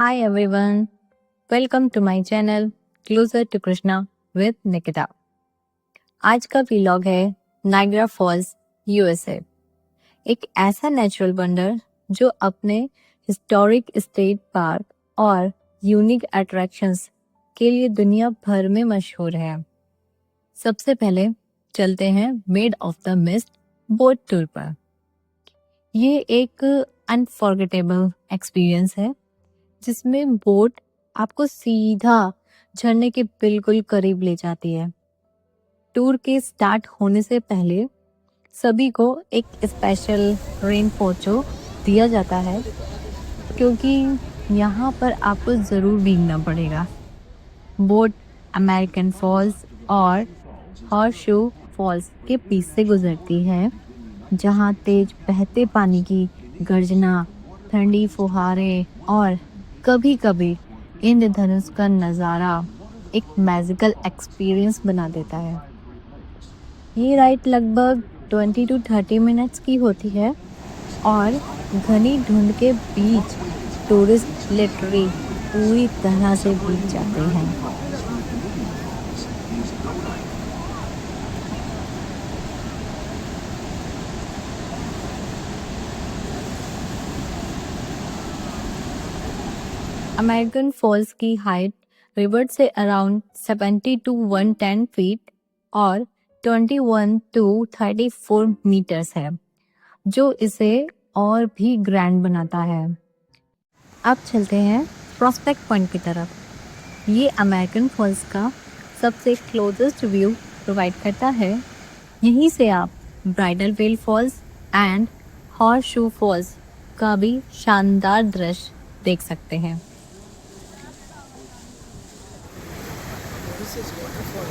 Hi everyone, welcome to my channel Closer to Krishna with Nikita. आज का vlog है Niagara false USA. एक ऐसा नेचुरल वंडर जो अपने हिस्टोरिक स्टेट पार्क और यूनिक अट्रैक्शंस के लिए दुनिया भर में मशहूर है। सबसे पहले चलते हैं made of the mist boat tour पर। ये एक अनफॉरगेटेबल एक्सपीरियंस है जिसमें बोट आपको सीधा झरने के बिल्कुल करीब ले जाती है। टूर के स्टार्ट होने से पहले सभी को एक स्पेशल रेन पोंचो दिया जाता है क्योंकि यहाँ पर आपको ज़रूर भीगना पड़ेगा। बोट अमेरिकन फॉल्स और हॉर्सशू फॉल्स के बीच से गुजरती है जहाँ तेज बहते पानी की गर्जना, ठंडी फुहारें और कभी-कभी इंद्रधनुष का नज़ारा एक मैजिकल एक्सपीरियंस बना देता है। ये राइड लगभग 20 to 30 मिनट्स की होती है और घनी धुंध के बीच टूरिस्ट लिटरली पूरी तरह से भीग जाते हैं। अमेरिकन फॉल्स की हाइट रिवर से अराउंड 70 to 110 फीट और 21 to 34 मीटर्स है, जो इसे और भी ग्रैंड बनाता है। अब चलते हैं प्रॉस्पेक्ट पॉइंट की तरफ। ये अमेरिकन फॉल्स का सबसे क्लोजेस्ट व्यू प्रोवाइड करता है। यहीं से आप Bridal Veil Falls and Horseshoe Falls का भी शानदार दृश्य देख सकते हैं। This is waterfall.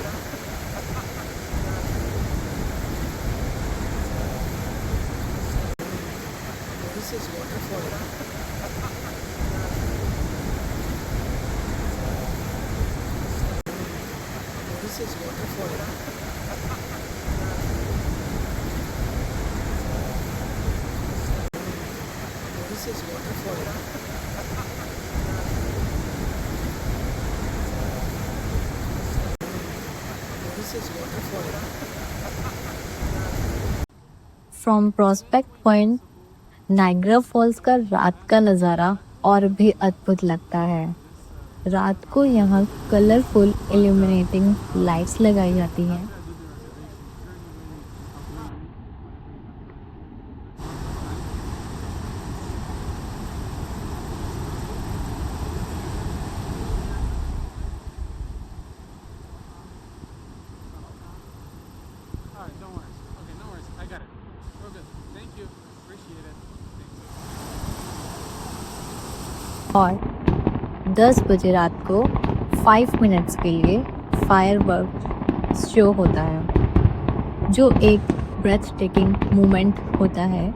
This is waterfall. This is waterfall. This is waterfall. This is waterfall. From prospect point Niagara false का रात का नज़ारा और भी अद्भुत लगता है। रात को यहाँ कलरफुल इल्यूमिनेटिंग लाइट्स लगाई जाती हैं। Alright, don't worry. Okay, no worries. I got it. We're good. Thank you. Appreciate it. Thanks. और 10 बजे रात को 5 मिनट्स के लिए फायरवर्क शो होता है, जो एक ब्रेथ टेकिंग मोमेंट होता है।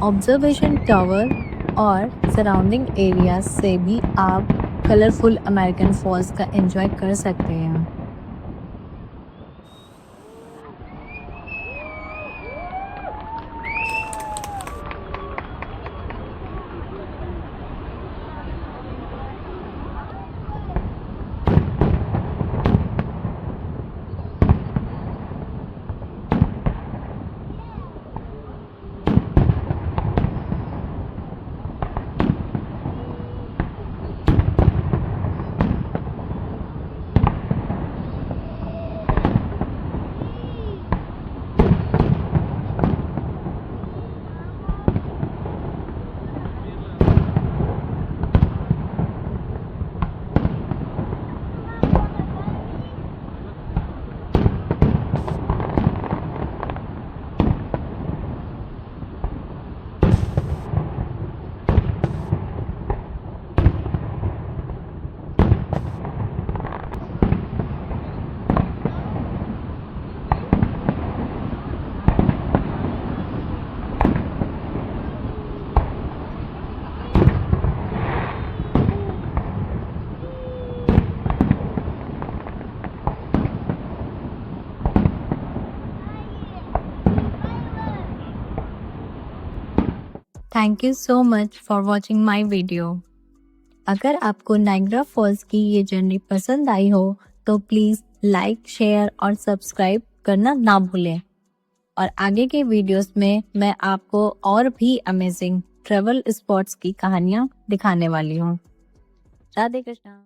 ऑब्जर्वेशन टावर और सराउंडिंग एरिया से भी आप कलरफुल अमेरिकन फॉल्स का एंजॉय कर सकते हैं। Thank you so much for watching my video. अगर आपको नाइग्रा फॉल्स की ये जर्नी पसंद आई हो तो प्लीज़ लाइक, शेयर और सब्सक्राइब करना ना भूलें। और आगे के वीडियोस में मैं आपको और भी अमेजिंग ट्रैवल स्पॉट्स की कहानियाँ दिखाने वाली हूँ। राधे कृष्णा।